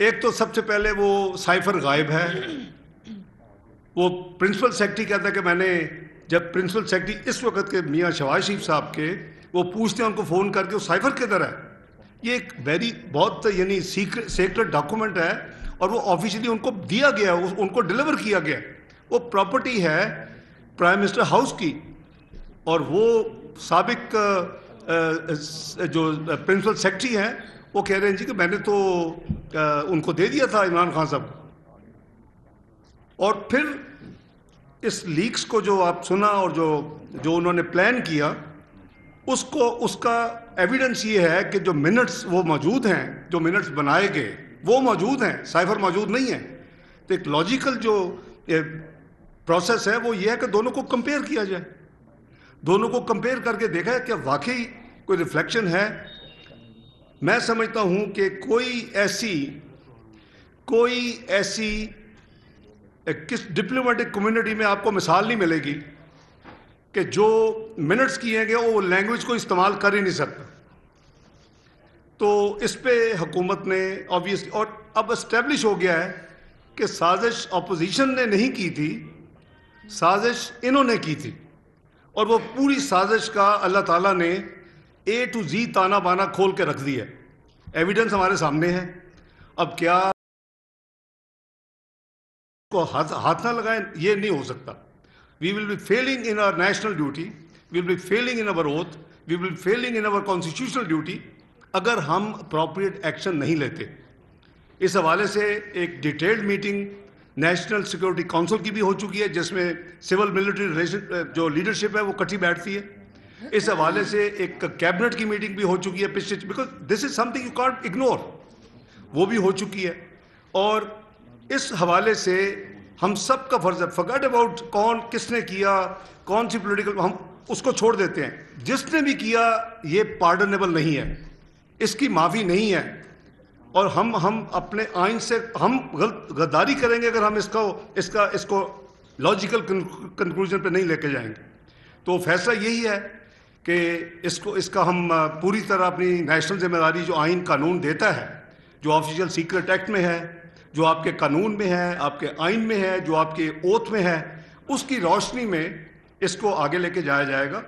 ایک تو سب سے پہلے وہ سائفر غائب ہے. وہ پرنسپل سیکرٹری کہتا ہے کہ میں نے جب پرنسپل سیکرٹری اس وقت کے میاں شہباز شریف صاحب کے وہ پوچھتے ہیں ان کو فون کر کے وہ سائفر کدھر ہے. یہ ایک بہت یعنی سیکرٹ ڈاکومنٹ ہے اور وہ آفیشلی ان کو دیا گیا, ان کو ڈیلیور کیا گیا. وہ پراپرٹی ہے پرائم منسٹر ہاؤس کی, اور وہ سابق جو پرنسپل سیکرٹری ہیں وہ کہہ رہے ہیں جی کہ میں نے تو ان کو دے دیا تھا عمران خان صاحب. اور پھر اس لیکس کو جو آپ سنا اور جو انہوں نے پلان کیا, اس کا ایویڈنس یہ ہے کہ جو منٹس وہ موجود ہیں, جو منٹس بنائے گئے وہ موجود ہیں, سائفر موجود نہیں ہے. تو ایک لاجیکل جو پروسیس ہے وہ یہ ہے کہ دونوں کو کمپیئر کیا جائے, دونوں کو کمپیئر کر کے دیکھا کہ واقعی کوئی ریفلیکشن ہے. میں سمجھتا ہوں کہ کوئی ایسی کس ڈپلومیٹک کمیونٹی میں آپ کو مثال نہیں ملے گی کہ جو منٹس کیے گئے وہ لینگویج کو استعمال کر ہی نہیں سکتا. تو اس پہ حکومت نے آبویسلی, اور اب اسٹیبلش ہو گیا ہے کہ سازش اپوزیشن نے نہیں کی تھی, سازش انہوں نے کی تھی, اور وہ پوری سازش کا اللہ تعالیٰ نے اے ٹو زی تانا بانا کھول کے رکھ دیا ہے. ایویڈنس ہمارے سامنے ہے. اب کیا کو ہاتھ نہ لگائیں, یہ نہیں ہو سکتا. We will be failing in our national duty, we will be failing in our oath, we will be failing in our constitutional duty اگر ہم اپروپریٹ ایکشن نہیں لیتے. اس حوالے سے ایک detailed meeting national security council کی بھی ہو چکی ہے, جس میں سول ملٹری ریلیشن جو لیڈرشپ ہے وہ کٹھی بیٹھتی ہے. اس حوالے سے ایک کیبنٹ کی میٹنگ بھی ہو چکی ہے پچھلے, because this is some thing you can't ignore, وہ بھی ہو چکی ہے. اور اس حوالے سے ہم سب کا فرض ہے, فرگیٹ اباؤٹ کون کس نے کیا, کون سی پولیٹیکل, ہم اس کو چھوڑ دیتے ہیں. جس نے بھی کیا یہ پارڈنیبل نہیں ہے, اس کی معافی نہیں ہے. اور ہم اپنے آئین سے ہم غداری کریں گے اگر ہم اس کو لاجیکل کنکلوژن پہ نہیں لے کے جائیں گے. تو فیصلہ یہی ہے کہ اس کا ہم پوری طرح اپنی نیشنل ذمہ داری جو آئین قانون دیتا ہے, جو آفیشیل سیکرٹ ایکٹ میں ہے, جو آپ کے قانون میں ہے, آپ کے آئین میں ہے, جو آپ کے اوتھ میں ہے, اس کی روشنی میں اس کو آگے لے کے جایا جائے گا.